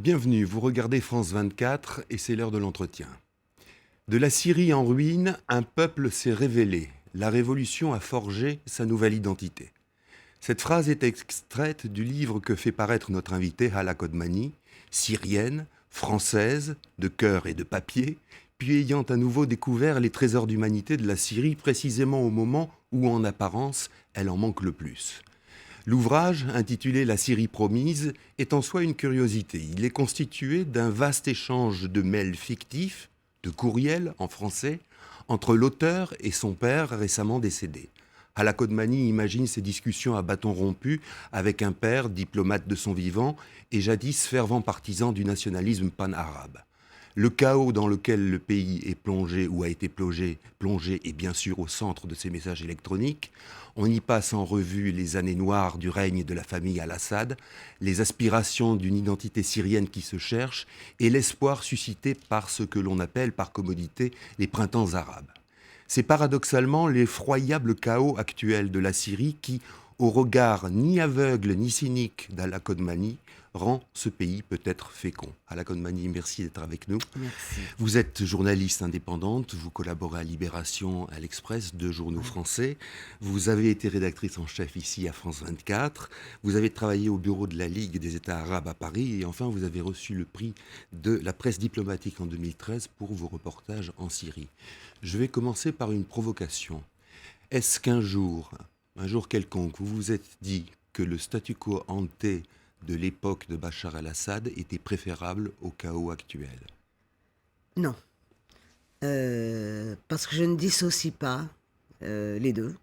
Bienvenue, vous regardez France 24 et c'est l'heure de l'entretien. De la Syrie en ruine, un peuple s'est révélé. La révolution a forgé sa nouvelle identité. Cette phrase est extraite du livre que fait paraître notre invitée Hala Kodmani, syrienne, française, de cœur et de papier, puis ayant à nouveau découvert les trésors d'humanité de la Syrie précisément au moment où, en apparence, elle en manque le plus. L'ouvrage, intitulé La Syrie promise, est en soi une curiosité. Il est constitué d'un vaste échange de mails fictifs, de courriels en français, entre l'auteur et son père récemment décédé. Hala Kodmani imagine ces discussions à bâton rompu avec un père, diplomate de son vivant, et jadis fervent partisan du nationalisme pan-arabe. Le chaos dans lequel le pays est plongé ou a été plongé est bien sûr au centre de ces messages électroniques. On y passe en revue les années noires du règne de la famille Al-Assad, les aspirations d'une identité syrienne qui se cherche et l'espoir suscité par ce que l'on appelle par commodité les printemps arabes. C'est paradoxalement l'effroyable chaos actuel de la Syrie qui, au regard ni aveugle ni cynique d'Hala Kodmani, rend ce pays peut-être fécond. Hala Kodmani, merci d'être avec nous. Merci. Vous êtes journaliste indépendante, vous collaborez à Libération, à l'Express, 2 journaux français. Vous avez été rédactrice en chef ici à France 24. Vous avez travaillé au bureau de la Ligue des États arabes à Paris. Et enfin, vous avez reçu le prix de la presse diplomatique en 2013 pour vos reportages en Syrie. Je vais commencer par une provocation. Est-ce qu'un jour, un jour quelconque, vous vous êtes dit que le statu quo ante de l'époque de Bachar el-Assad était préférable au chaos actuel? Non. Parce que je ne dissocie pas les deux.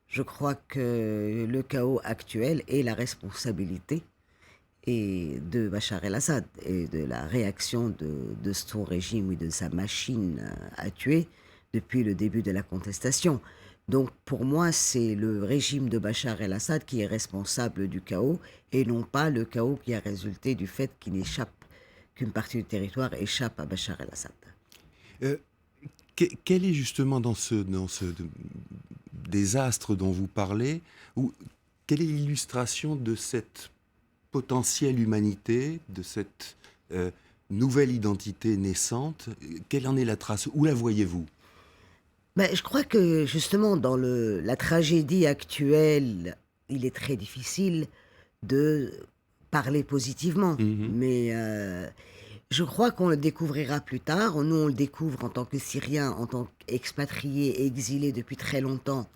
Je crois que le chaos actuel est la responsabilité de Bachar el-Assad et de la réaction de son régime et de sa machine à tuer depuis le début de la contestation. Donc pour moi, c'est le régime de Bachar el-Assad qui est responsable du chaos et non pas le chaos qui a résulté du fait qu'une partie du territoire échappe à Bachar el-Assad. Euh, Quel est justement dans ce désastre dont vous parlez, ou quelle est l'illustration de cette potentielle humanité, de cette nouvelle identité naissante? Quelle en est la trace? Où la voyez-vous? Je crois que justement dans la tragédie actuelle, il est très difficile de parler positivement. Mhm. Mais je crois qu'on le découvrira plus tard. Nous, on le découvre en tant que Syriens, en tant qu'expatriés, exilés depuis très longtemps,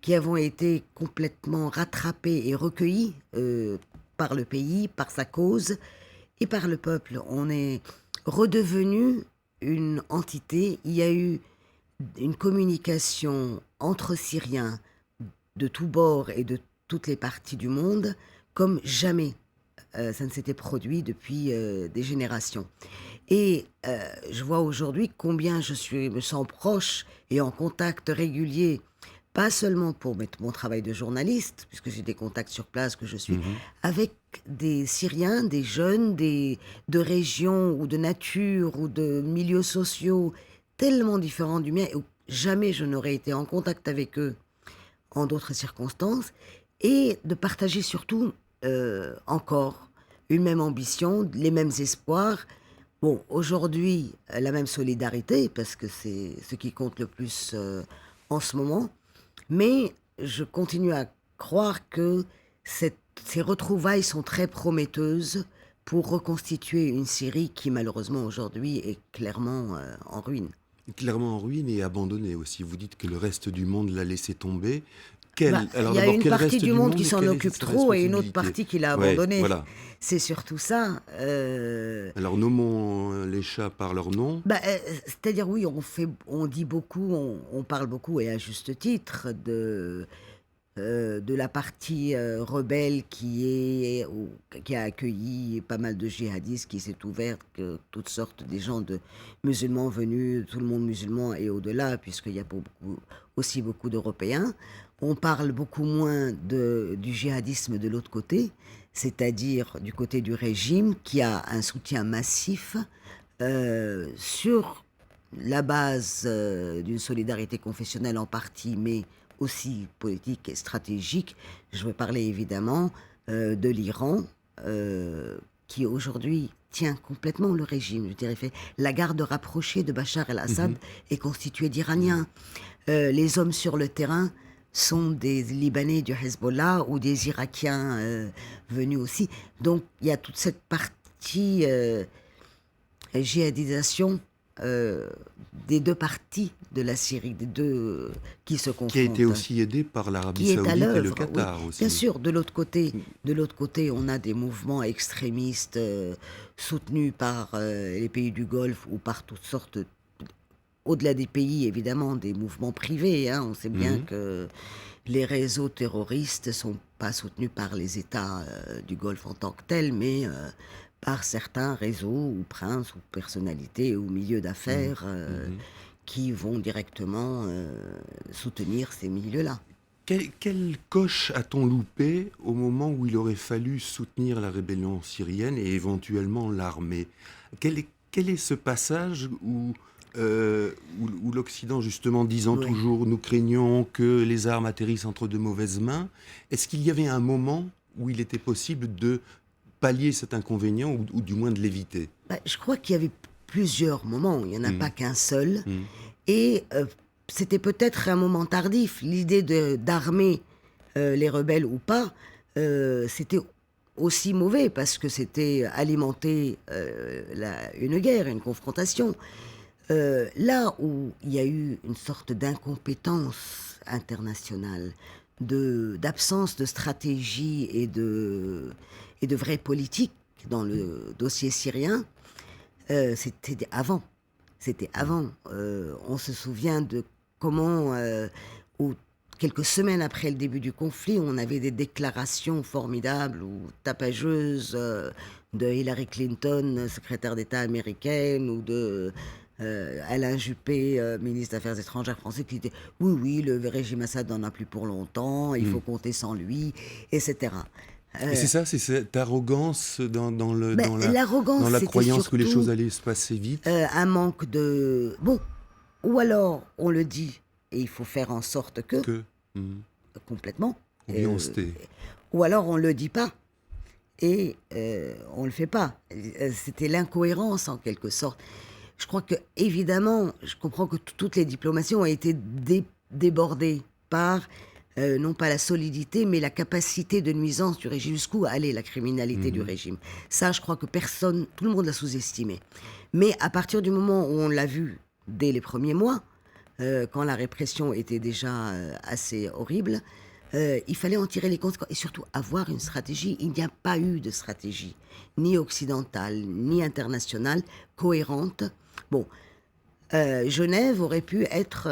qui avons été complètement rattrapés et recueillis par le pays, par sa cause et par le peuple. On est redevenu une entité. Il y a eu une communication entre Syriens de tous bords et de toutes les parties du monde comme jamais. Ça ne s'était produit depuis des générations. Et je vois aujourd'hui combien me sens proche et en contact régulier, pas seulement pour mon travail de journaliste, puisque j'ai des contacts sur place que je suis, Mhm. avec des Syriens, des jeunes, de régions ou de nature ou de milieux sociaux tellement différents du mien, où jamais je n'aurais été en contact avec eux en d'autres circonstances, et de partager surtout encore une même ambition, les mêmes espoirs. Bon, aujourd'hui, la même solidarité, parce que c'est ce qui compte le plus en ce moment, mais je continue à croire que ces retrouvailles sont très prometteuses pour reconstituer une Syrie qui, malheureusement, aujourd'hui, est clairement en ruine. Clairement en ruine et abandonnée aussi. Vous dites que le reste du monde l'a laissé tomber. Il Alors y a d'abord, une quel partie reste du du monde monde qui et s'en quelle est occupe sa trop et une autre responsabilité? partie qui l'a Ouais, abandonné. voilà. C'est surtout ça. Alors nommons les chats par leur nom. C'est-à-dire, oui, on dit beaucoup, on parle beaucoup, et à juste titre, de la partie rebelle qui a accueilli pas mal de djihadistes, qui s'est ouverte, que toutes sortes des gens de musulmans venus, tout le monde musulman et au-delà, puisqu'il y a aussi beaucoup d'Européens. On parle beaucoup moins du djihadisme de l'autre côté, c'est-à-dire du côté du régime, qui a un soutien massif sur la base d'une solidarité confessionnelle en partie, mais aussi politique et stratégique. Je veux parler évidemment de l'Iran, qui aujourd'hui soutient complètement le régime. Je dirais, la garde rapprochée de Bachar el-Assad Mhm. est constituée d'Iraniens. Les hommes sur le terrain sont des Libanais du Hezbollah ou des Irakiens venus aussi. Donc il y a toute cette partie djihadisation euh, des deux parties de la Syrie, des deux qui se Qui a été confrontent, aussi aidé par l'Arabie qui est à Saoudite et le l'œuvre. Oui, Qatar bien aussi. sûr. De l'autre côté, on a des mouvements extrémistes soutenus par les pays du Golfe ou par toutes sortes, au-delà des pays, évidemment, des mouvements privés. Hein. On sait bien Mhm. que les réseaux terroristes sont pas soutenus par les États du Golfe en tant que tels, mais par certains réseaux ou princes ou personnalités ou milieux Mhm. d'affaires Mhm. qui vont directement soutenir ces milieux-là. Quelle coche a-t-on loupé au moment où il aurait fallu soutenir la rébellion syrienne et éventuellement l'armée? Quel est ce passage où l'Occident, justement, disant Oui. toujours nous craignons que les armes atterrissent entre de mauvaises mains, est-ce qu'il y avait un moment où il était possible de pallier cet inconvénient ou du moins de l'éviter? Bah, je crois qu'il y avait plusieurs moments, il n'y en a pas Mhm. qu'un seul. Mhm. Et c'était peut-être un moment tardif. L'idée d'armer les rebelles ou pas, c'était aussi mauvais parce que c'était alimenter une guerre, une confrontation. Là où il y a eu une sorte d'incompétence internationale, d'absence de stratégie et de vraie politique dans le dossier syrien, c'était avant. C'était avant. On se souvient de comment, quelques semaines après le début du conflit, on avait des déclarations formidables ou tapageuses de Hillary Clinton, secrétaire d'État américaine, ou de Alain Juppé, ministre des Affaires étrangères français, qui disait oui, oui, le régime Assad n'en a plus pour longtemps, il faut Mhm. compter sans lui, etc. Et Euh, c'est ça, c'est cette arrogance ben, dans l'arrogance, la c'était croyance que les choses surtout allaient se passer vite un manque de... Bon, ou alors on le dit et il faut faire en sorte que, que... Mhm. complètement, Ambiance euh, T. ou alors on le dit pas et on le fait pas. C'était l'incohérence en quelque sorte. Je crois que, évidemment, je comprends que toutes les diplomaties ont été débordées par, non pas la solidité, mais la capacité de nuisance du régime, jusqu'où allait la criminalité du Mhm. régime. Ça, je crois que personne, tout le monde l'a sous-estimé. Mais à partir du moment où on l'a vu dès les premiers mois, quand la répression était déjà assez horrible, il fallait en tirer les conséquences et surtout avoir une stratégie. Il n'y a pas eu de stratégie, ni occidentale, ni internationale, cohérente. Bon, Genève aurait pu être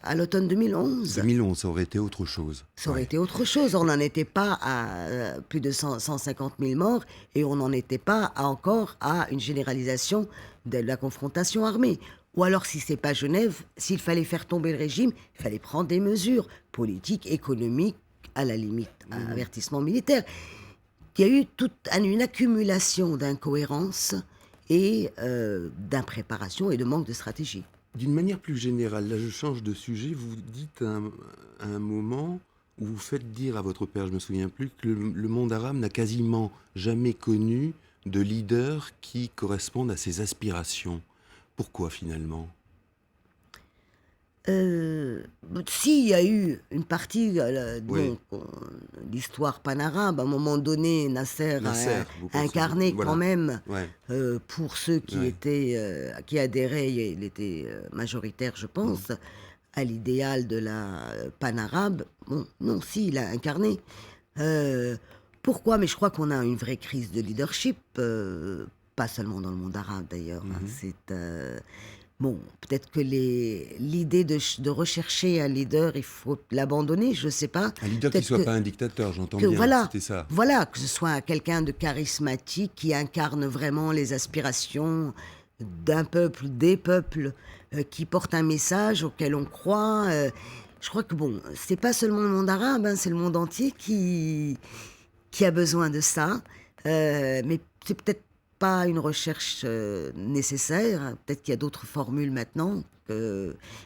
à l'automne 2011. 2011, ça aurait été autre chose. Ça aurait Ouais. été autre chose. On n'en était pas à plus de 150 000 morts et on n'en était pas encore à une généralisation de la confrontation armée. Ou alors, si c'est pas Genève, s'il fallait faire tomber le régime, il fallait prendre des mesures politiques, économiques, à la limite, un Mhm. avertissement militaire. Il y a eu toute une accumulation d'incohérences et d'impréparation et de manque de stratégie. D'une manière plus générale, là je change de sujet, vous dites à un moment où vous faites dire à votre père, je me souviens plus, que le monde arabe n'a quasiment jamais connu de leader qui corresponde à ses aspirations. Pourquoi finalement? Si, il y a eu une partie, Oui, bon, l'histoire panarabe, à un moment donné, Nasser Nasser, vous a pensez. incarné quand Voilà. même, Ouais, pour ceux ouais. qui adhéraient, il était majoritaire, je Mm. pense, à l'idéal de la panarabe. Bon, non, si, il a incarné. Euh, Pourquoi? Mais je crois qu'on a une vraie crise de leadership, pas seulement dans le monde arabe d'ailleurs. Hein. Mhm. Bon, peut-être que l'idée de rechercher un leader, il faut l'abandonner, je ne sais pas. Un leader qui ne Peut-être soit pas un dictateur, j'entends que bien, voilà, c'était ça. voilà, que ce soit quelqu'un de charismatique qui incarne vraiment les aspirations d'un peuple, des peuples, qui porte un message auquel on croit. Je crois que bon, c'est pas seulement le monde arabe, hein, c'est le monde entier qui a besoin de ça. Mais c'est peut-être pas une recherche nécessaire. Peut-être qu'il y a d'autres formules maintenant,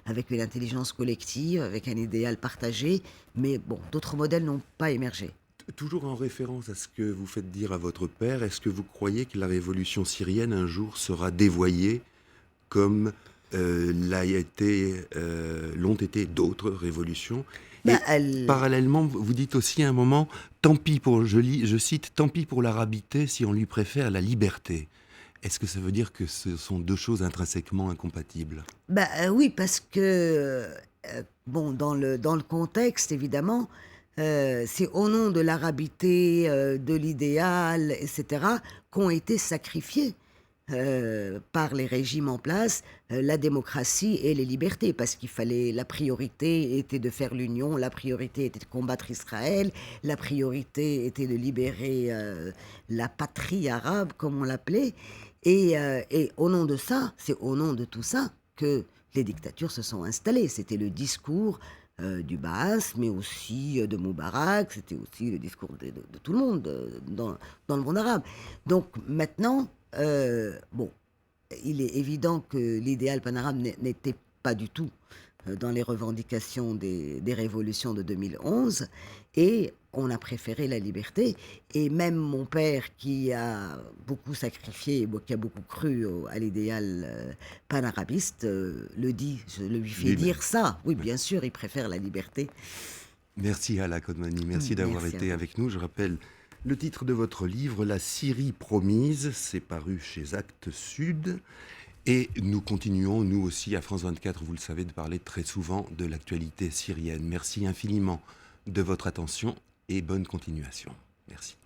avec une intelligence collective, avec un idéal partagé. Mais bon, d'autres modèles n'ont pas émergé. Toujours en référence à ce que vous faites dire à votre père, est-ce que vous croyez que la révolution syrienne un jour sera dévoyée comme l'ont été d'autres révolutions? Bah, Et elle parallèlement, vous dites aussi à un moment, tant pis pour, je cite, tant pis pour l'arabité si on lui préfère la liberté. Est-ce que ça veut dire que ce sont deux choses intrinsèquement incompatibles? Oui, parce que, bon, dans le contexte évidemment, c'est au nom de l'arabité, de l'idéal et cetera, qu'ont été sacrifiés, par les régimes en place, la démocratie et les libertés. Parce qu'il fallait la priorité était de faire l'union, la priorité était de combattre Israël, la priorité était de libérer, la patrie arabe comme on l'appelait et au nom de ça, c'est au nom de tout ça que les dictatures se sont installées. C'était le discours, du Baas, mais aussi, de Moubarak, c'était aussi le discours de tout le monde, dans le monde arabe. Donc maintenant, bon, il est évident que l'idéal panarabe n'était pas du tout, dans les revendications des révolutions de 2011 et on a préféré la liberté et même mon père qui a beaucoup sacrifié, qui a beaucoup cru à l'idéal panarabiste, le dit, je le lui fais Lui-même. dire ça. Oui, Oui. bien sûr, il préfère la liberté. Merci Hala Kodmani, merci d'avoir Merci à été vous. avec nous. Je rappelle le titre de votre livre, La Syrie promise, c'est paru chez Actes Sud. Et nous continuons, nous aussi, à France 24, vous le savez, de parler très souvent de l'actualité syrienne. Merci infiniment de votre attention et bonne continuation. Merci.